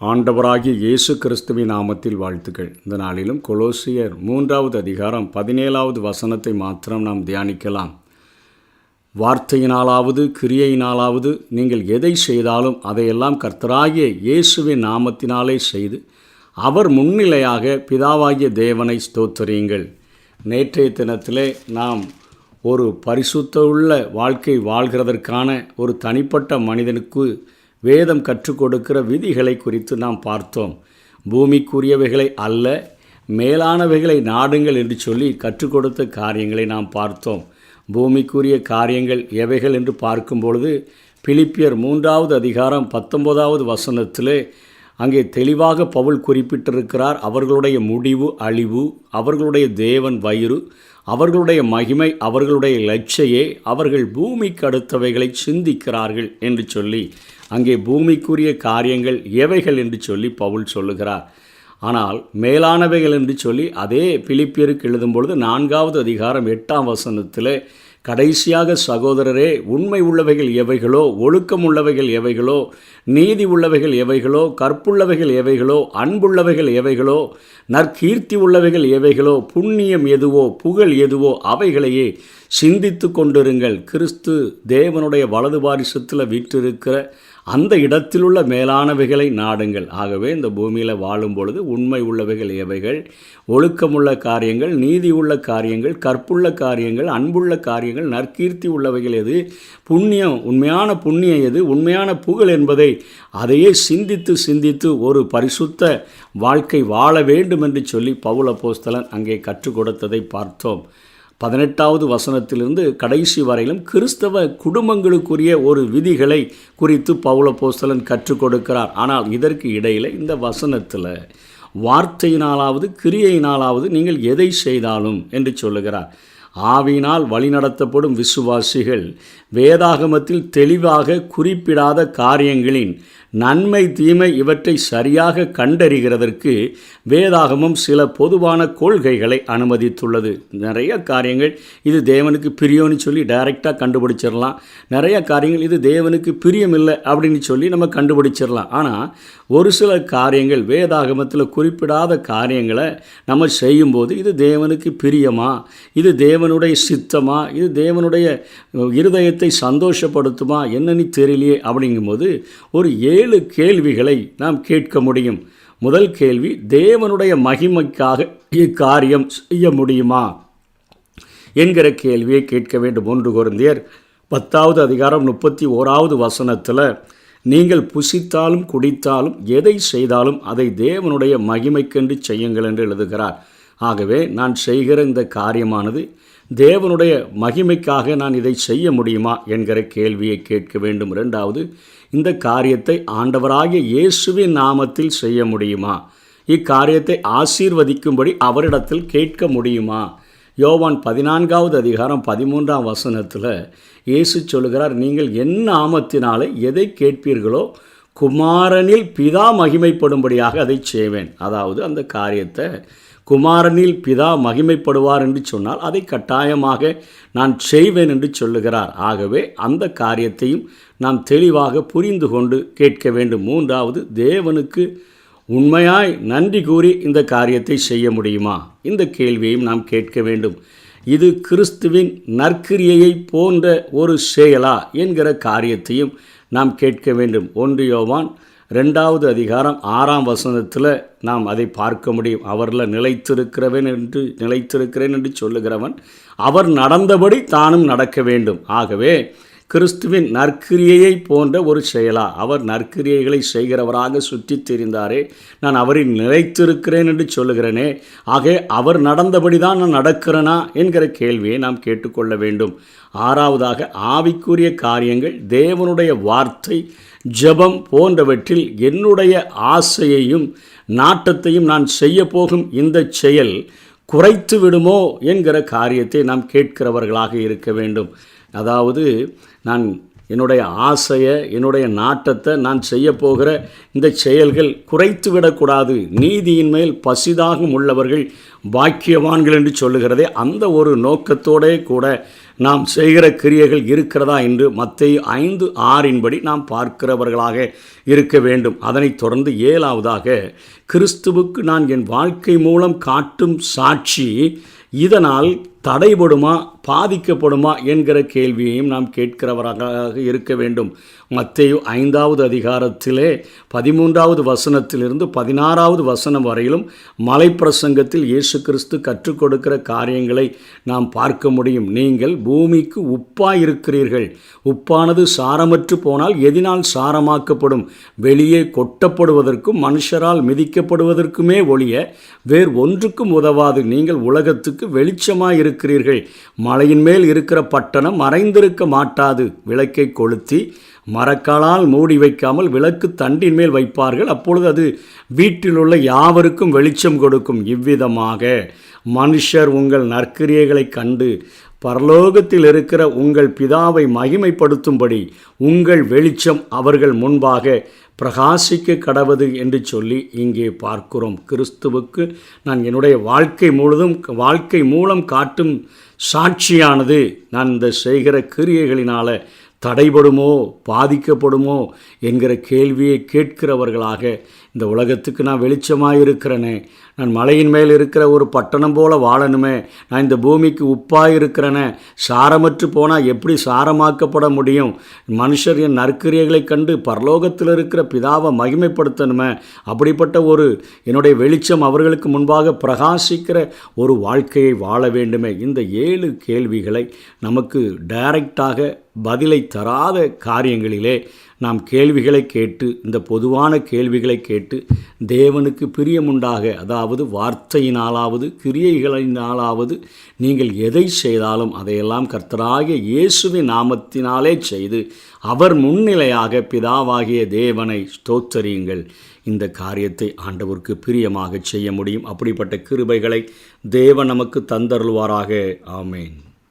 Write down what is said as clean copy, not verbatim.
ஆண்டவராகிய இயேசு கிறிஸ்துவின் நாமத்தில் வாழ்த்துக்கள். இந்த நாளிலும் கொலோசியர் 3வது அதிகாரம் 17வது வசனத்தை மாத்திரம் நாம் தியானிக்கலாம். வார்த்தையினாலாவது கிரியையினாலாவது நீங்கள் எதை செய்தாலும் அதையெல்லாம் கர்த்தராகிய இயேசுவின் நாமத்தினாலே செய்து அவர் முன்னிலையாக பிதாவாகிய தேவனை ஸ்தோத்திரியுங்கள். நேற்றைய தினத்திலே நாம் ஒரு பரிசுத்தமுள்ள வாழ்க்கை வாழ்கிறதற்கான ஒரு தனிப்பட்ட மனிதனுக்கு வேதம் கற்றுக் கொடுக்கிற விதிகளை குறித்து நாம் பார்த்தோம். பூமிக்குரியவைகளை அல்ல, மேலானவைகளை நாடுங்கள் என்று சொல்லி கற்றுக் கொடுத்த காரியங்களை நாம் பார்த்தோம். பூமிக்குரிய காரியங்கள் எவைகள் என்று பார்க்கும் பொழுது பிலிப்பியர் 3வது அதிகாரம் 19வது வசனத்திலே அங்கே தெளிவாக பவுல் குறிப்பிட்டிருக்கிறார். அவர்களுடைய முடிவு அழிவு, அவர்களுடைய தேவன் வயிறு, அவர்களுடைய மகிமை, அவர்களுடைய லட்சையே, அவர்கள் பூமிக்கு அடுத்தவைகளை சிந்திக்கிறார்கள் என்று சொல்லி அங்கே பூமிக்குரிய காரியங்கள் எவைகள் என்று சொல்லி பவுல் சொல்லுகிறார். ஆனால் மேலானவைகள் என்று சொல்லி அதே பிலிப்பியருக்கு எழுதும் பொழுது 4வது அதிகாரம் 8ஆம் வசனத்தில் கடைசியாக சகோதரரே, உண்மை உள்ளவைகள் எவைகளோ, ஒழுக்கம் உள்ளவைகள் எவைகளோ, நீதி உள்ளவைகள் எவைகளோ, கற்புள்ளவைகள் எவைகளோ, அன்புள்ளவைகள் எவைகளோ, நற்கீர்த்தி உள்ளவைகள் எவைகளோ, புண்ணியம் எதுவோ, புகழ் எதுவோ அவைகளையே சிந்தித்து கொண்டிருங்கள். கிறிஸ்து தேவனுடைய வலது பாரிசத்தில் வீற்றிருக்கிற அந்த இடத்திலுள்ள மேலானவைகளை நாடுங்கள். ஆகவே இந்த பூமியில் வாழும் பொழுது உண்மை உள்ளவைகள் எவைகள், ஒழுக்கமுள்ள காரியங்கள், நீதி உள்ள காரியங்கள், கற்புள்ள காரியங்கள், அன்புள்ள காரியங்கள், நற்கீர்த்தி உள்ளவைகள் எது, புண்ணியம், உண்மையான புண்ணியம் எது, உண்மையான புகழ் என்பதை அதையே சிந்தித்து ஒரு பரிசுத்த வாழ்க்கை வாழ வேண்டும் என்று சொல்லி பவுல் அப்போஸ்தலன் அங்கே கற்றுக் கொடுத்ததை பார்த்தோம். 18வது வசனத்திலிருந்து கடைசி வரையிலும் கிறிஸ்தவ குடும்பங்களுக்குரிய ஒரு விதிகளை குறித்து பவுல் அப்போஸ்தலன் கற்றுக் கொடுக்கிறார். ஆனால் இதற்கு இடையில் இந்த வசனத்தில் வார்த்தையினாலாவது கிரியையினாலாவது நீங்கள் எதை செய்தாலும் என்று சொல்லுகிறார். ஆவியினால் வழிநடத்தப்படும் விசுவாசிகள் வேதாகமத்தில் தெளிவாக குறிப்பிடாத காரியங்களின் நன்மை தீமை இவற்றை சரியாக கண்டறிகிறதற்கு வேதாகமம் சில பொதுவான கொள்கைகளை அனுமதித்துள்ளது. நிறைய காரியங்கள் இது தேவனுக்கு பிரியம்னு சொல்லி டைரெக்டாக கண்டுபிடிச்சிடலாம். நிறைய காரியங்கள் இது தேவனுக்கு பிரியமில்லை அப்படின்னு சொல்லி நம்ம கண்டுபிடிச்சிடலாம். ஆனால் ஒரு சில காரியங்கள் வேதாகமத்தில் குறிப்பிடாத காரியங்களை நம்ம செய்யும்போது இது தேவனுக்கு பிரியமா, இது தேவனுடைய சித்தமா, இது தேவனுடைய இருதயத்தை சந்தோஷப்படுத்துமா என்னன்னு தெரியலையே அப்படிங்கும்போது ஒரு 7 கேள்விகளை நாம் கேட்க முடியும். முதல் கேள்வி, தேவனுடைய மகிமைக்காக இக்காரியம் செய்ய முடியுமா என்கிற கேள்வியை கேட்க வேண்டும். 1 கொரிந்தியர் 10வது அதிகாரம் 31வது வசனத்தில் நீங்கள் புசித்தாலும் குடித்தாலும் எதை செய்தாலும் அதை தேவனுடைய மகிமைக்கென்று செய்யுங்கள் என்று எழுதுகிறார். ஆகவே நான் செய்கிற இந்த காரியமானது தேவனுடைய மகிமைக்காக நான் இதை செய்ய முடியுமா என்கிற கேள்வியை கேட்க வேண்டும். 2வது, இந்த காரியத்தை ஆண்டவராகிய இயேசுவின் நாமத்தில் செய்ய முடியுமா, இக்காரியத்தை ஆசீர்வதிக்கும்படி அவரிடத்தில் கேட்க முடியுமா. யோவான் 14வது அதிகாரம் 13ஆம் வசனத்தில் இயேசு சொல்கிறார், நீங்கள் என் நாமத்தினாலே எதை கேட்பீர்களோ குமாரனில் பிதா மகிமைப்படும்படியாக அதை செய்வேன். அதாவது அந்த காரியத்தை குமாரனில் பிதா மகிமைப்படுவார் என்று சொன்னால் அதை கட்டாயமாக நான் செய்வேன் என்று சொல்லுகிறார். ஆகவே அந்த காரியத்தையும் நாம் தெளிவாக புரிந்து கொண்டு கேட்க வேண்டும். 3வது, தேவனுக்கு உண்மையாய் நன்றி கூறி இந்த காரியத்தை செய்ய முடியுமா, இந்த கேள்வியையும் நாம் கேட்க வேண்டும். இது கிறிஸ்துவின் நற்கிரியையை போன்ற ஒரு செயலா என்கிற காரியத்தையும் நாம் கேட்க வேண்டும். 1 யோவான் 2வது அதிகாரம் 6ஆம் வசனத்தில் நாம் அதை பார்க்க முடியும். அவரில் நிலைத்திருக்கிறேன் என்று சொல்லுகிறவன் அவர் நடந்தபடி தானும் நடக்க வேண்டும். ஆகவே கிறிஸ்துவின் நற்கிரியையை போன்ற ஒரு செயலா, அவர் நற்கிரியைகளை செய்கிறவராக சுற்றி தெரிந்தாரே, நான் அவரில் நிலைத்திருக்கிறேன் என்று சொல்லுகிறேனே, ஆக அவர் நடந்தபடி தான் நான் நடக்கிறேனா என்கிற கேள்வியை நாம் கேட்டுக்கொள்ள வேண்டும். 6வதாக, ஆவிக்குரிய காரியங்கள், தேவனுடைய வார்த்தை, ஜெபம் போன்றவற்றில் என்னுடைய ஆசையையும் நாட்டத்தையும் நான் செய்ய போகும் இந்த செயல் குறைத்து விடுமோ என்கிற காரியத்தை நாம் கேட்கிறவர்களாக இருக்க வேண்டும். அதாவது நான் என்னுடைய ஆசையை, என்னுடைய நாட்டத்தை, நான் செய்ய போகிற இந்த செயல்கள் குறைத்து விடக்கூடாது. நீதியின் மேல் பசிதாகம் உள்ளவர்கள் பாக்கியவான்கள் என்று சொல்லுகிறதே, அந்த ஒரு நோக்கத்தோடே கூட நாம் செய்கிற கிரியைகள் இருக்கிறதா என்று மத்தேயு 5:6 நாம் பார்க்கிறவர்களாக இருக்க வேண்டும். அதனைத் தொடர்ந்து 7வது கிறிஸ்துவுக்கு நான் என் வாழ்க்கை மூலம் காட்டும் சாட்சி இதனால் தடைபடுமா பாதிக்கப்படுமா என்கிற கேள்வியையும் நாம் கேட்கிறவராக இருக்க வேண்டும். மத்தேயு 5 13வது வசனத்திலிருந்து 16வது வசனம் வரையிலும் மலைப்பிரசங்கத்தில் இயேசு கிறிஸ்து கற்றுக் கொடுக்கிற காரியங்களை நாம் பார்க்க முடியும். நீங்கள் பூமிக்கு உப்பாய் இருக்கிறீர்கள். உப்பானது சாரமற்று போனால் எதினால் சாரமாக்கப்படும்? வெளியே கொட்டப்படுவதற்கும் மனுஷரால் மிதிக்கப்படுவதற்குமே ஒழிய வேறு ஒன்றுக்கும் உதவாது. நீங்கள் உலகத்துக்கு வெளிச்சமாய் இருக்கிறீர்கள். மலையின் மேல் இருக்கிற பட்டணம் மறைந்திருக்க மாட்டாது. விளக்கை கொளுத்தி மரக்காலால் மூடி வைக்காமல் விளக்கு தண்டின் மேல் வைப்பார்கள். அப்பொழுது அது வீட்டில் உள்ள யாவருக்கும் வெளிச்சம் கொடுக்கும். இவ்விதமாக மனுஷர் உங்கள் நற்கிரியைகளை கண்டு பரலோகத்தில் இருக்கிற உங்கள் பிதாவை மகிமைப்படுத்தும்படி உங்கள் வெளிச்சம் அவர்கள் முன்பாக பிரகாசிக்க கடவது என்று சொல்லி இங்கே பார்க்கிறோம். கிறிஸ்துவுக்கு நான் என்னுடைய வாழ்க்கை மூலம் காட்டும் சாட்சியானது நான் இந்த செய்கிற கிரியைகளினால் தடைபடுமோ பாதிக்கப்படுமோ என்கிற கேள்வியை கேட்கிறவர்களாக இந்த உலகத்துக்கு நான் வெளிச்சமாக இருக்கிறேனே, நான் மலையின் மேல் இருக்கிற ஒரு பட்டணம் போல வாழணுமே, நான் இந்த பூமிக்கு உப்பாக இருக்கிறேனே, சாரமற்று போனால் எப்படி சாரமாக்கப்பட முடியும்? மனுஷர் என் நற்கிரியைகளை கண்டு பரலோகத்தில் இருக்கிற பிதாவை மகிமைப்படுத்தணுமே, அப்படிப்பட்ட ஒரு என்னுடைய வெளிச்சம் அவர்களுக்கு முன்பாக பிரகாசிக்கிற ஒரு வாழ்க்கையை வாழ வேண்டுமே. இந்த 7 கேள்விகளை நமக்கு டைரக்டாக பதிலை தராத காரியங்களிலே நாம் கேள்விகளை கேட்டு, இந்த பொதுவான கேள்விகளை கேட்டு தேவனுக்கு பிரியமுண்டாக, அதாவது வார்த்தையினாலாவது கிரியைகளினாலாவது நீங்கள் எதை செய்தாலும் அதையெல்லாம் கர்த்தராகிய இயேசுவின் நாமத்தினாலே செய்து அவர் முன்னிலையாக பிதாவாகிய தேவனை ஸ்தோத்தரியுங்கள். இந்த காரியத்தை ஆண்டவருக்கு பிரியமாக செய்ய முடியும். அப்படிப்பட்ட கிருபைகளை தேவன் நமக்கு தந்தருள்வாராக. ஆமேன்.